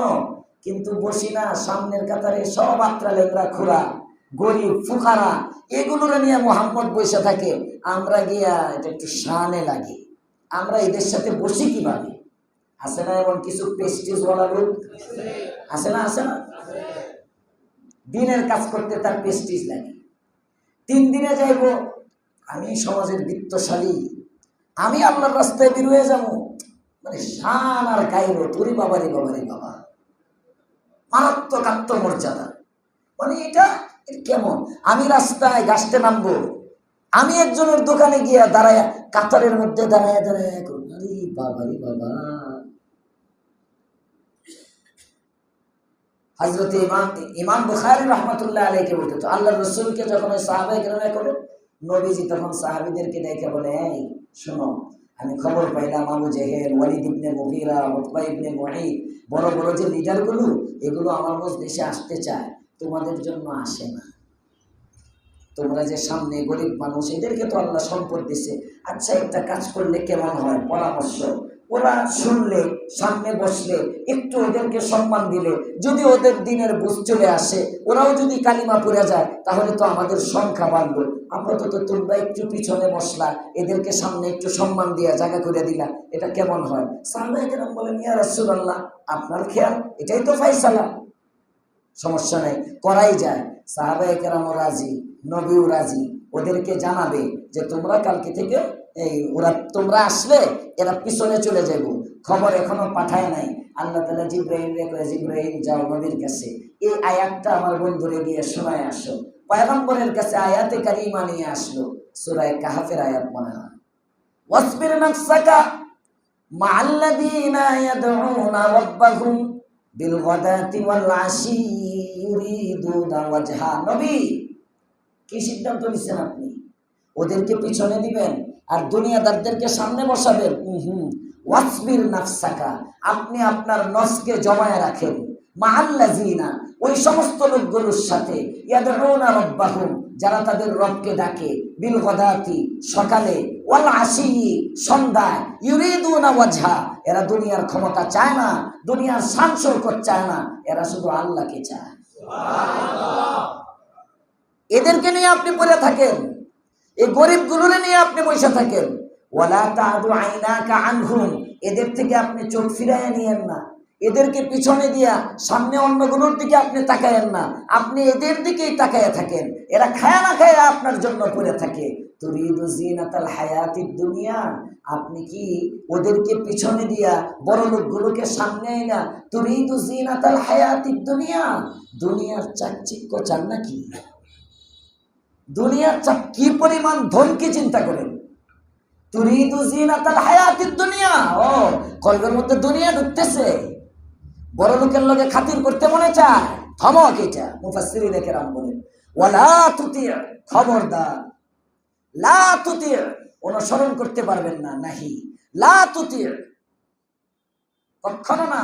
কিন্তু বসি না, সামনের কাতারে সব আত্রা লেংরা খোরা, গরিব ফুকারা, এগুলোর নিয়ে মুহাম্মদ বসে থাকে, আমরা গিয়া এটা একটু শানে লাগে, আমরা এদের সাথে বসি কিভাবে? আছে না এমন কিছু পেস্টিজ ওয়ালা লোক? আছে না? দিনের কাজ করতে তার পেস্টিজ লাগে। 3 দিনে যাইব, আমি সমাজের বিত্তশালী, আমি আল্লাহর রাস্তায় বের হয়ে যাবো, মানে শান আর গাইরো, তোরি বাবারে বাবা, মারাত্মক আত্মমর্যাদা। মানে এটা কেমন? আমি রাস্তায় গাছতে নামবো, আমি একজনের দোকানে গিয়া দাঁড়ায়, কাতারের মধ্যে দাঁড়ায় বাবারে বাবা। হযরত ইমাম বুখারী রাহমাতুল্লাহ আলাইহি বলতে, তো আল্লাহর রাসূলকে যখন সাহাবায়ে কেরাম করে, নবীজি তখন সাহাবীদেরকে ডেকে বলে, এই শোনো, আমি খবর পাইলাম আবু জেহেল, ওয়ালিদ ইবনে মুগীরা, উতবা ইবনে মুঈদ, বড় বড় যে লিডারগুলো, এগুলো আমার মজলিসে আসতে চায়, তোমাদের জন্য আসে না। তোমরা যে সামনে গরিব মানুষ, এদেরকে তো আল্লাহ সম্পদ দিছে, আচ্ছা একটা কাজ করলে কেমন হয়, পরামর্শ। ওরা শুনলে, সামনে বসলে, একটু ওদেরকে সম্মান দিলে, যদি ওদের দিনের বুঝ চলে আসে, ওরাও যদি কালিমা পড়ে যায়, তাহলে তো আমাদের সংখ্যা বাড়লো। আপাতত তোমরা একটু পিছনে বসলা, এদেরকে সামনে একটু সম্মান দিয়া জায়গা করে দিলা, এটা কেমন হয়? সাহাবায়ে কেরাম বলেন, ইয়া রাসূলুল্লাহ, আপনার খেয়াল, এটাই তো ফায়সালা, সমস্যা নেই, করাই যায়। সাহাবায়ে কেরাম রাজি, নবীও রাজি, ওদেরকে জানাবে যে তোমরা কালকে থেকে তোমরা আসলে এরা পিছনে চলে যাবো। খবর এখনো পাঠায় নাই, আল্লাহ তাআলা জিবরাইলকে কয়, জিবরাইল যাও নবীর কাছে, এই আয়াতটা আমার বন্ধুরে গিয়ে শোনায় আসো। পয়গম্বরের কাছে আয়াতে কারিমা নিয়ে আসলো, সূরা কাহফের আয়াত মনে হয়, ওয়াসবির নাফসাকা মা'আল্লাযীনা ইয়াদউনা রাব্বাহুম বিল গাদাতি ওয়াল আশি ইউরিদুনা ওয়াজহা। নবী, কি সিদ্ধান্ত নিচ্ছেন আপনি? ওদেরকে পিছনে দিবেন আর দুনিয়াদারদেরকে সামনে বসাবেন? ওয়াসবির নাফসাকা, আপনি আপনার নফসকে জমায়ে রাখেন, মাআল্লাযিনা, ওই সমস্ত লোকগুলোর সাথে, ইয়াদউনা রাব্বাহুম, যারা তাদের রবকে ডাকে, বিল গদাতি, সকালে, ওয়াল আশিয়ি, সন্ধ্যায়, ইউরিদুনা ওয়াজহা, এরা দুনিয়ার ক্ষমতা চায় না, দুনিয়ার শান শৌকত চায় না, এরা শুধু আল্লাহকে চায়। এদেরকে নিয়ে আপনি পড়ে থাকেন, এই গরিবগুলোরে নিয়ে আপনি বসে থাকেন। ওয়ালা তা'দু আইনাকা আনহুম, এদের থেকে আপনি চোখ ফিরাইয়া নিয়েন না, এদেরকে পিছনে দিয়া সামনে অন্যগুলোর দিকে আপনি তাকায়েন না, আপনি এদের দিকেই তাকায়া থাকেন। এরা খায়া না খায়া আপনার জন্য পড়ে থাকে। তুরিদু জিনাতাল হায়াতিদ দুনিয়া, আপনি কি ওদেরকে পিছনে দিয়া বড় লোকগুলোকে সামনে আইনা তুরিদু জিনাতাল হায়াতিদ দুনিয়া, দুনিয়ার চাকচিক্য চান নাকি? দুনিয়ার কি পরিমাণ ধনকে চিন্তা করেন। তুরিদু জিনাতাল হায়াতিদ দুনিয়া, ও কলবের মধ্যে দুনিয়া ঢুকতেছে, বড় লোকের লগে খাতির করতে মনে চায়, ধমক এটা। মুফাসসিরিনে কেরাম বলেন, ওয়ালা তুতি, খবরদার, লা তুতি, অনুসরণ করতে পারবেন না, নাহি লা তুতি, কখনো না,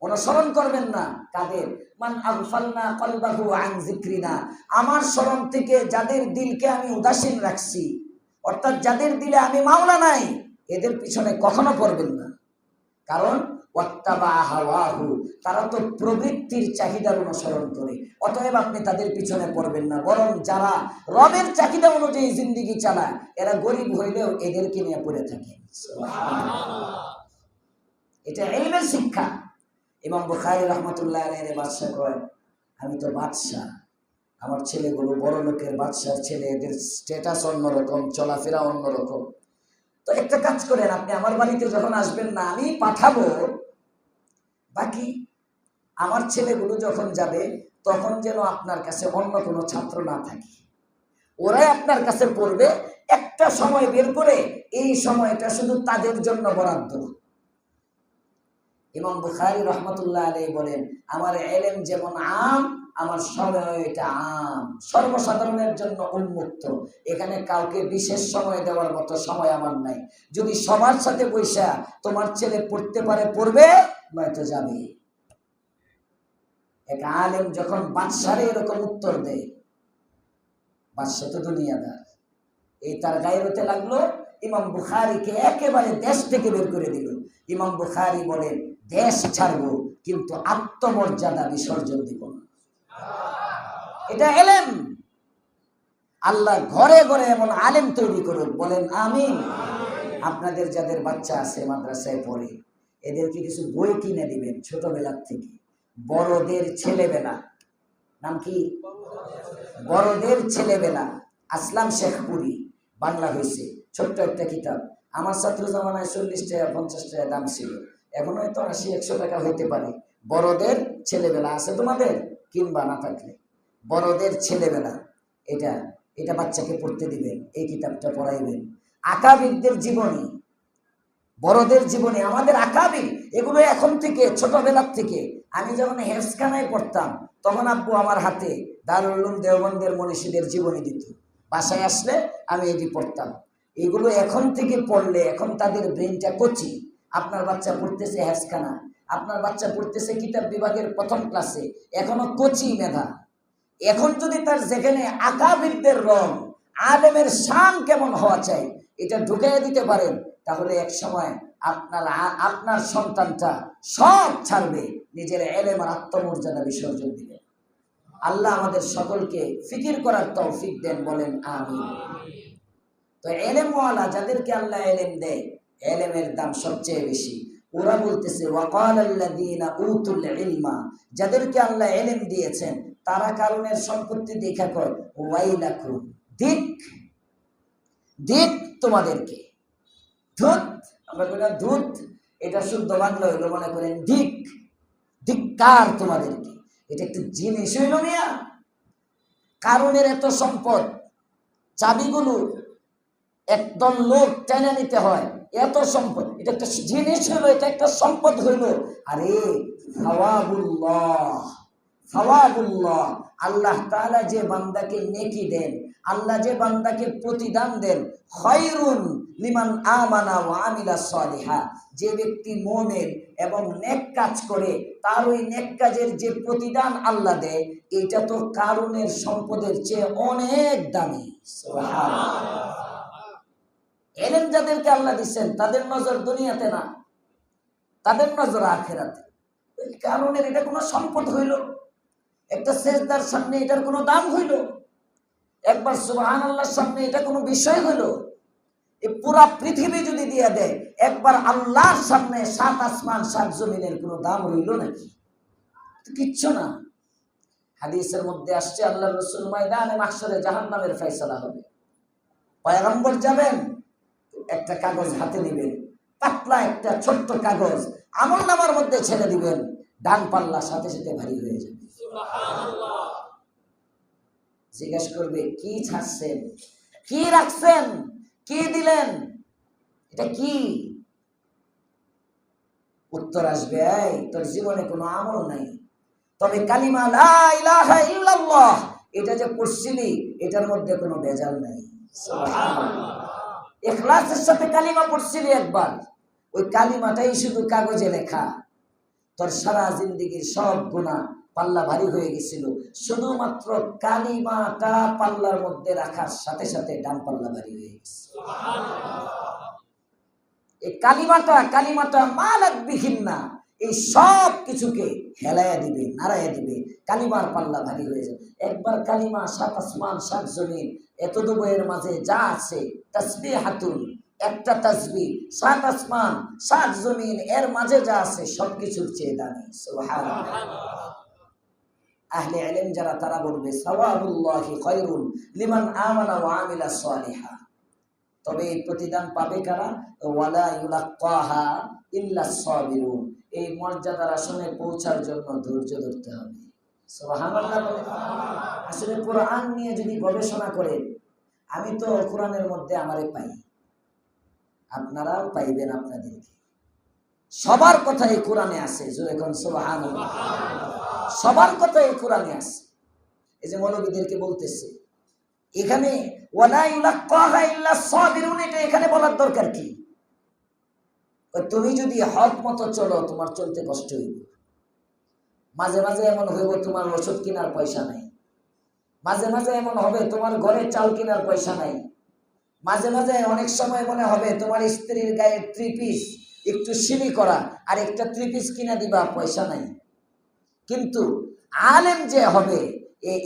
অনুসরণ করবেন না। কাদের? মান আগফালনা কলবাহু আন যিকরিনা, আমার স্মরণ থেকে যাদের দিলকে আমি উদাসীন রাখছি, অর্থাৎ যাদের দিলে আমি মাওলা নাই, এদের পিছনে কখনো পড়বেন না। কারণ ওয়াত্তাবা হাওয়াহু, তারা তো প্রবৃত্তির চাহিদার অনুসরণ করে, অতএব আপনি তাদের পিছনে পড়বেন না। বরং যারা রবের চাহিদা অনুযায়ী জিন্দেগি চালায়, এরা গরিব হইলেও এদেরকে নিয়ে পড়ে থাকে। এটা ইলমের শিক্ষা। ইমাম বুখারী রাহমাতুল্লাহ আলাইহি বাদশা কয়, আমি তো বাদশা, আমার ছেলেগুলো বড় লোকের বাদশার ছেলে, এদের স্ট্যাটাস অন্যরকম, চলাফেরা অন্যরকম। তো একটা কাজ করেন, আপনি আমার বাড়িতে যখন আসবেন না, আমি পাঠাবো, বাকি আমার ছেলেগুলো যখন যাবে তখন যেন আপনার কাছে অন্য কোনো ছাত্র না থাকে, ওরাই আপনার কাছে পড়বে। একটা সময় বের করে এই সময়টা শুধু তাদের জন্য বরাদ্দ। ইমাম বুখারী রাহমাতুল্লাহ আলাইহি বলেন, আমার ইলম যেমন আম, আমার সময় এটা আম, সর্বসাধারণের জন্য উন্মুক্ত। এখানে কাউকে বিশেষ সময় দেওয়ার মতো সময় আমার নাই। যদি সবার সাথে বৈশা তোমার ছেলে পড়তে পারে পড়বে, নয়তো যাবে। এক আলেম যখন বাদশারে এরকম উত্তর দেয়, বাদশা তো দুনিয়াদার, এই তার গায়রতে লাগলো, ইমাম বুখারীকে একেবারে দেশ থেকে বের করে দিল। ইমাম বুখারী বলেন, দেশ ছাড়বো কিন্তু আত্মমর্যাদা বিসর্জন দিব না। এটা এলেম। আল্লাহ ঘরে ঘরে এমন আলেম তৈরি করুন, বলেন আমিন। আপনাদের যাদের বাচ্চা আছে মাদ্রাসায় পড়ে, এদেরকে কিছু বই কিনে দিবেন ছোটবেলার থেকে। বড়দের ছেলেবেলা, নাম কি? বড়দের ছেলেবেলা, আসলাম শেখপুরি, বাংলা হয়েছে, ছোট্ট একটা কিতাব। আমার ছাত্র জামানায় 40 টাকা 50 টাকা দাম ছিল, এখন হয়তো 80-100 টাকা হইতে পারে। বড়দের ছেলেবেলা আছে তোমাদের, কিংবা না থাকলে বড়দের ছেলেবেলা, এটা এটা বাচ্চাকে পড়তে দিবেন, এই কিতাবটা পড়াইবেন। আকাবিরদের জীবনী, বড়দের জীবনী, আমাদের আকাবির, এগুলো এখন থেকে ছোটবেলার থেকে। আমি যখন হেফজখানায় পড়তাম তখন আব্বু আমার হাতে দারুল উলুম দেওবন্দের মনীষীদের জীবনী দিত, বাসায় আসলে আমি এটি পড়তাম। এগুলো এখন থেকে পড়লে, এখন তাদের ব্রেনটা কচি। আপনার বাচ্চা পড়তেছে হেফজখানা, আপনার বাচ্চা পড়তেছে কিতাব বিভাগের প্রথম ক্লাসে, এখনো কচি মেধা। এখন যদি তার যেখানে আকাবিরদের রং, আলেমের শান কেমন হওয়া চাই, এটা ঢুকাইয়া দিতে পারেন, তাহলে এক সময় আপনার সন্তানটা সব ছাড়বে, নিজের ইলম আর আত্মমর্যাদা বিসর্জন দিবে। আল্লাহ আমাদের সকলকে ফিকির করার তৌফিক দেন, বলেন আমিন। তো ইলমওয়ালা যাদেরকে আল্লাহ ইলম দেয়, ইলমের দাম সবচেয়ে বেশি। ওরা বলতেছে, ওয়াকালাল্লাযীনা উতুল ইলমা, যাদেরকে আল্লাহ ইলম দিয়েছেন তারা কারণের সম্পত্তি দেখা কয়, ওয়াইলাকুম, দিক দিক তোমাদেরকে, ধুত, আমরা বলি ধুত, এটা শুদ্ধ বাংলা হইলো, মনে করেন দিক, ধিক্কার তোমাদেরকে। এটা একটু জিনিস হইল মিয়া, কারণের এত সম্পদ, চাবিগুলো একদম লোক টেনে নিতে হয়, এত সম্পদ, এটা একটা জিনিস হইলো, এটা একটা সম্পদ হইল। আরে সাওয়াবুল্লাহ, সাওয়াবুল্লাহ, আল্লাহ তাআলা যে বান্দাকে নেকি দেন, আল্লাহ যে বান্দাকে প্রতিদান দেন, খায়রুন লিমান আমানা ওয়া আমিলা সালিহা, যে ব্যক্তি মুমিন এবং নেক কাজ করে তার ওই নেক কাজের যে প্রতিদান আল্লাহ দেয়, এটা তো কারুনের সম্পদের চেয়ে অনেক দামি। সুবহানাল্লাহ। ইলম যাদেরকে আল্লাহ দিচ্ছেন তাদের নজর দুনিয়াতে না, তাদের নজর আখিরাতে। কারণের এটা কোনো সম্পদ হইল? একটা সেজদার সামনে এটার কোনো দাম হইল? একবার সুবহানাল্লাহর সামনে এটা কোনো বিষয় হইল? এই পুরা পৃথিবী যদি দিয়ে দেয়, একবার আল্লাহর সামনে 7 আসমান 7 জমিনের কোনো দাম হইল নাকি? কিচ্ছু না। হাদিসের মধ্যে আসছে আল্লাহর রাসূল ময়দানে মাহশরে জাহান্নামের ফয়সালা হবে। পয়গম্বর যাবেন, একটা কাগজ হাতে নেবেন, পাতলা একটা ছোট্ট কাগজ আমলনামার মধ্যে ছেড়ে দিবেন, ডান পাল্লা সাথে সাথে ভারী হয়ে যাবে। সুবহানাল্লাহ। জিজ্ঞেস করবে কি ছাড়ছেন, কি রাখছেন, কি দিলেন, এটা কি? উত্তর আসবে, এই তোর জীবনে কোনো আমল নাই, তবে কালিমা লা ইলাহা ইল্লাল্লাহ এটা যে পড়ছিলি এটার মধ্যে কোনো ভেজাল নাই। সুবহানাল্লাহ। ইখলাসের সাথে কালিমা পড়ছিলি একবার, ওই কালিমাটাই শুধু কাগজে লেখা, তোর সারা জিন্দেগির সব গুনাহ পাল্লা ভারী হয়ে গেছিল, শুধুমাত্র কালিমাটা পাল্লার মধ্যে রাখার সাথে সাথে ডান পাল্লা ভারী হয়ে গেছে। এই কালিমাটা মালাক বিহীন না, এই সব কিছুকে হেলায়া দিবে, নাড়াইয়া দিবে, কালিমার পাল্লা ভারী হয়ে যাবে। একবার কালিমা 7 আসমান 7 জমিন এতটুকুর মাঝে যা আছে, তাসবিহাতুন, একটা তাসবিহ 7 আসমান 7 জমিন এর মাঝে যা আছে সবকিছুর চেয়ে দামি। সুবহানাল্লাহ। আহলে ইলম যারা তারা বলবে সাওয়াবুল্লাহি খায়রুন লিমান আমানা ওয়া আমিলা সালিহা। তবে এই প্রতিদান পাবে কারা? ওয়ালা ইউলাক্কাহা ইল্লা সাবিরুন। এই মর্যাদার আসনে পৌঁছার জন্য ধৈর্য ধরতে হবে। সুবহানাল্লাহ। আসলে কোরআন নিয়ে যদি গবেষণা করেন, আমি তো কোরআনের মধ্যে আমারে পাই, আপনারাও পাইবেন আপনাদেরকে। সবার কথা এই কোরআনে আছে, যখন সুবহানাল্লাহ, সবার কথা এই কোরআনে আছে। এই যে মৌলবীদেরকে বলতেছে এখানে ওয়ালা ইউলাক্কাহা ইল্লা সাবিরুন, এটা এখানে বলার দরকার কি? তুমি যদি হক মতো চলো তোমার চলতে কষ্ট হইবে, মাঝে মাঝে এমন হইব তোমার ওষুধ কেনার পয়সা নাই, মাঝে মাঝে এমন হবে তোমার ঘরে চাল কেনার পয়সা নাই, মাঝে মাঝে অনেক সময় মনে হবে তোমার স্ত্রীর গায়ে 3 পিস একটু সিলি করা আর একটা 3 পিস কিনা দিবা, পয়সা নাই। কিন্তু আলেম যে হবে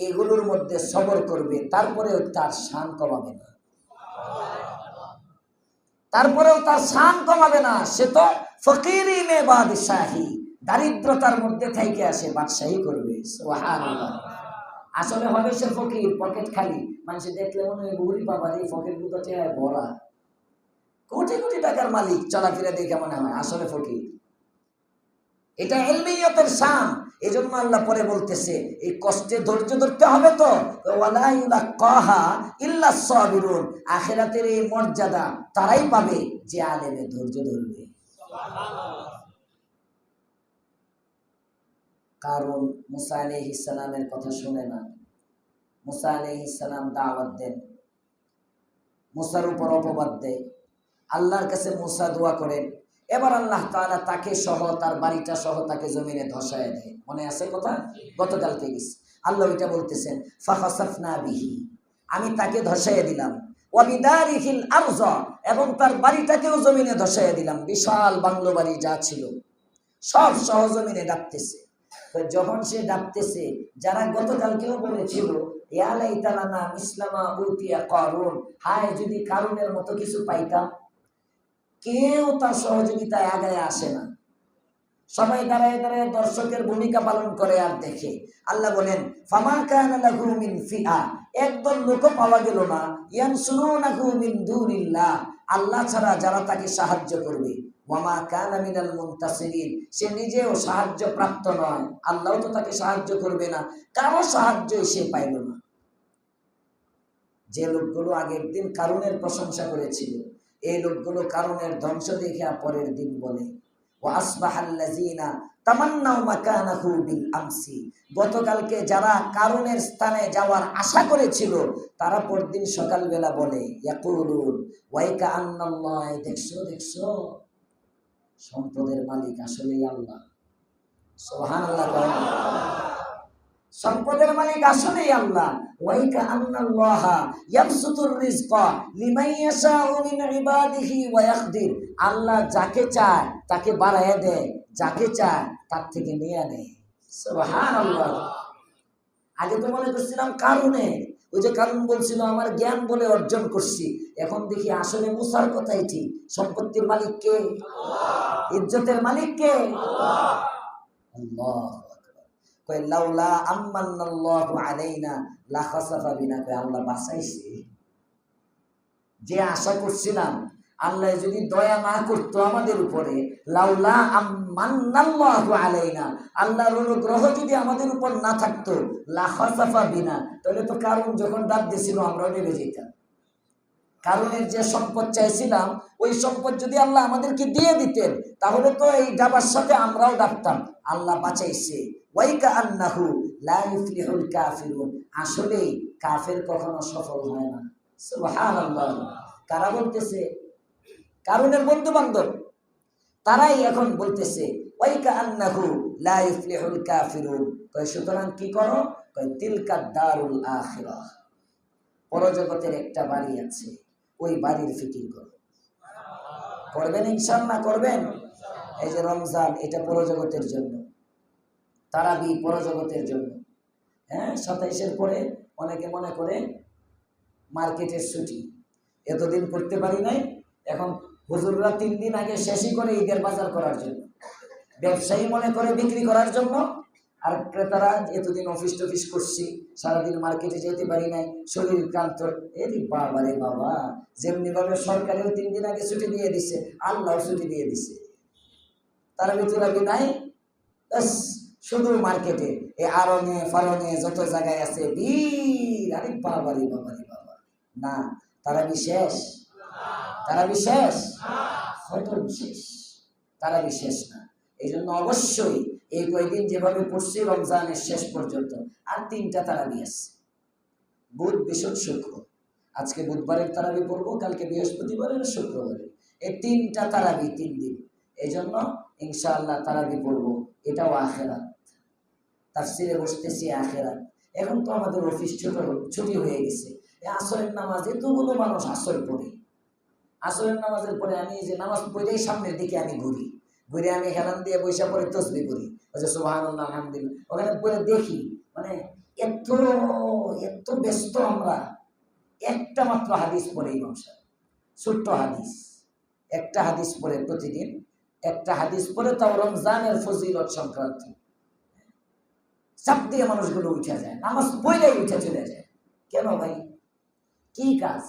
এগুলোর মধ্যে সবর করবে, তারপরেও তার শান কমাবে না, তারপরেও তার শান কমাবে না। সে তো ফকিরি মে বাদশাহী, দারিদ্রতার মধ্যে থেকে আসে বাদশাহী করবে। সুবহানাল্লাহ। আসলে হবে সে ফকির, পকেট খালি, মানুষ দেখলে মনে হয় গরিব, বাবার এই পকেট গুলো চেহারা ভরা, কোটি কোটি টাকার মালিক, চলাফেরা দেখে মনে হয় আসলে ফকির। এটা ইলমিয়তের শান। এজন্য আল্লাহ পরে বলতেছে এই কষ্টে ধৈর্য ধরতে হবে তো, ওয়ালা ইউলাক্কাহা ইল্লা সাবিরুন, আখিরাতের এই মর্যাদা তারাই পাবে যে আলেমে ধৈর্য ধরবে। সুবহানাল্লাহ। কারণ মুসা আলাইহিস সালামের কথা শুনে না। মুসা আলাইহিস সালাম দাওয়াত দেন, মুসার উপর অপবাদ দেয়, আল্লাহর কাছে মুসা দোয়া করেন, এবার আল্লাহ তাআলা তাকে সহ তার বাড়িটা সহ তাকে জমিনে ধসায় দেয়। মনে আছে কথা? গতকালকে গেছে। আল্লাহ এটা বলতেছেন ফাখাসাফনা বিহি, আমি তাকে ধসায় দিলাম, ওয়া বিদারিহিল আরজ, এবং তার বাড়িটাকেও জমিনে ধসায় দিলাম। বিশাল বাংলো বাড়ি যা ছিল সব সহ জমিনে ডাকতেছে। তো যখন সে ডাকতেছে, যারা গতকালকেও বলেছিল ইয়া লাইতানা ইসলামা উতিয়া কারুন, হায় যদি কারুনের মতো কিছু পাইতাম, কেউ তার সহযোগিতায় আগায় আসে না, সবাই দাঁড়ায় দাঁড়ায় দর্শকের ভূমিকা পালন করে আর দেখে। আল্লাহ বলেন ফামা কানা লাহু মিন ফিআ, একদল লোক পাওয়া গেল না, ইয়ানসুরুনাহু মিন দুনিল্লাহ, আল্লাহ ছাড়া যারা তাকে সাহায্য করবে, ওয়ামা কানা মিনাল মুনতাসিরিন, সে নিজেও সাহায্য প্রাপ্ত নয়, আল্লাহও তো তাকে সাহায্য করবে না, কারো সাহায্যই সে পাইল না। যে লোকগুলো আগের দিন কারুনের প্রশংসা করেছিল, এই লোকগুলো কারুনের ধ্বংস দেখে পরের দিন বলে ওয়া আসবাহাল্লাযীনা তামান্নাউ মাকানাহু বিল আমসি, গতকালকে যারা কারণের স্থানে যাওয়ার আশা করেছিল তারা পরদিন সকালবেলা বলে ইয়াকুলুন ওয়াইকা আন্নাল্লাহ, দেখছো দেখছো সম্পদের মালিক আসলেই আল্লাহ। সুবহানাল্লাহ, সম্পদের মালিক আসলেই আল্লাহ। ওয়াইকা আন্নাল্লাহ ইয়াবসুতুর রিজকা লিমান ইয়াশাউ মিন ইবাদিহি ওয়া ইয়াকদির, আল্লাহ যাকে চায় তাকে বাড়ায় দেয়, যাকে চায় তার থেকে নিয়ে নেয়। সুবহানাল্লাহ। আগে তো মনে করছিলাম কারণে, ওই যে কারণ বলছিল আমার জ্ঞান বলে অর্জন করছি, এখন দেখি আসলে মুসার কথাই ঠিক। সম্পত্তির মালিক কে? ইজ্জতের মালিক কে? আল্লাহ। কয় লাউলা আম্মান্নাল্লাহু আলাইনা লাখাসাফা বিনা, কয় আল্লাহ বাঁচাইছে। যে আশা করছিলাম আল্লাহ যদি দয়া না করতো আমাদের উপরে, লাউলা আম্মান্নাল্লাহু আলাইনা, আল্লাহর অনুগ্রহ যদি আমাদের উপর না থাকতো, লাখাসাফা বিনা, তাহলে তো কারণ যখন ডাক দিয়েছিল আমরাও নেমে যেতাম। কারণের যে সম্পদ চাইছিলাম ওই সম্পদ যদি আল্লাহ আমাদেরকে দিয়ে দিতেন তাহলে তো এই ডাবার সাথে আমরাও ডাকতাম। আল্লাহ বাঁচাইছে। ওয়াইকা আন্নাহু লা ইউফলিহুল কাফিরুন, আসলে কাফের কখনো সফল হয় না। সুবহানাল্লাহ। কারা বলতেছে? কারণের বন্ধু বান্ধব, তারাই এখন বলতেছে ওয়াইকা আন্নাহু লা ইউফলিহুল কাফিরুন। কয় সুতরাং কি করো? কয় তিলকা দারুল আখিরাহ, পরজগতের একটা বাড়ি আছে, ওই বাড়ির ফিকির করো। করবেন ইনশাআল্লাহ? করবেন? এই যে রমজান, এটা পরজগতের জন্য, তারাবি পরজগতের জন্য। হ্যাঁ, 27-এর পরে অনেকে মনে করে মার্কেটের ছুটি, এতদিন করতে পারি নাই, এখন হুজুররা 3 দিন আগে শেষই করে ঈদের বাজার করার জন্য, ব্যবসায়ী মনে করে বিক্রি করার জন্য, আর ক্রেতারা এতদিন অফিস টফিস করছি, সারাদিন মার্কেটে যেতে পারি নাই, শরীর ক্লান্ত। এর বাবা রে বাবা, যেমনি ভাবে সরকারেও 3 দিন আগে ছুটি দিয়ে দিছে, আল্লাহও ছুটি দিয়ে দিছে। তার ভিতরে নাই, শুধু মার্কেটে এ আরঙে ফারঙে যত জায়গায় আছে ভিড়। আরে বাবা রে বাবা রে বাবা, না, তারা বিশেষ, তারা বিশেষ হয়তো বিশেষ, তারা বিশেষ না। এই জন্য অবশ্যই এই কয়েকদিন যেভাবে পড়ছি রমজানের শেষ পর্যন্ত, আর 3টা তারাবি আছে, বুধ বৃহস্পতি শুক্র। আজকে বুধবারের তারাবি পড়বো, কালকে বৃহস্পতিবারের, শুক্রবারের, এই 3টা তারাবি 3 দিন। এই জন্য ইনশাআল্লাহ তারাবি পড়বো, এটাও আখেরাত। তাফসিরে বসতেছি আখেরাত। এখন তো আমাদের অফিস ছুটি হয়ে গেছে, এই আসরের নামাজ এতগুলো মানুষ আসর পড়ে, আসরের নামাজের পরে আমি যে নামাজ পড়েই সামনের দিকে আমি ঘুরি, ঘুরে আমি হেলান দিয়ে বৈশা পরে তসবিহ করি, ওই যে সুবহানাল্লাহ আলহামদুলিল্লাহ, ওখানে পরে দেখি মানে এত এত ব্যস্ত আমরা। একটা মাত্র হাদিস পড়ে ইমাম সাহেব, ছোট্ট হাদিস, একটা হাদিস পড়ে প্রতিদিন, একটা হাদিস পড়ে, তাও রমজানের ফজিলত সংক্রান্ত। চাপ দিয়ে মানুষগুলো উঠে যায়, নামাজ পড়লেই উঠে চলে যায়। কেন ভাই? কি কাজ?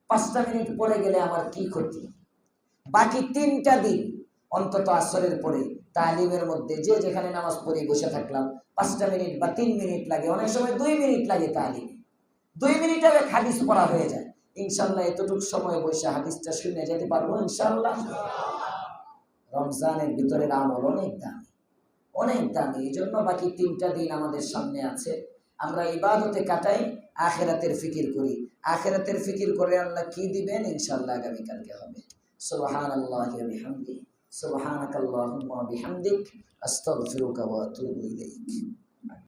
5টা মিনিট পরে গেলে আমার কি ক্ষতি? বাকি 3টা দিন অন্তত আসরের পরে তালিমের মধ্যে যে যেখানে নামাজ পড়ে বসে থাকলাম, 5টা মিনিট বা 3 মিনিট লাগে, অনেক সময় 2 মিনিট লাগে তালিমে, 2 মিনিটে এক হাদিস পড়া হয়ে যায়। ইনশাআল্লাহ এতটুকু সময় বসে হাদিসটা শুনে যেতে পারবো ইনশাআল্লাহ। রমজানের ভিতরের আমল অনেক দামি, অনেক দামি। এই জন্য বাকি 3টা দিন আমাদের সামনে আছে, আমরা ইবাদতে কাটাই, আখিরাতের ফিকির করি। আখিরাতের ফিকির করে আল্লাহ কি দিবেন ইনশাআল্লাহ আগামীকালকে হবে। সুবহানাল্লাহি ওয়া বিহামদিহি, সুবহানাকাল্লাহুম্মা ওয়া বিহামদিক, আস্তাগফিরুকা ওয়া আতুবু ইলাইক।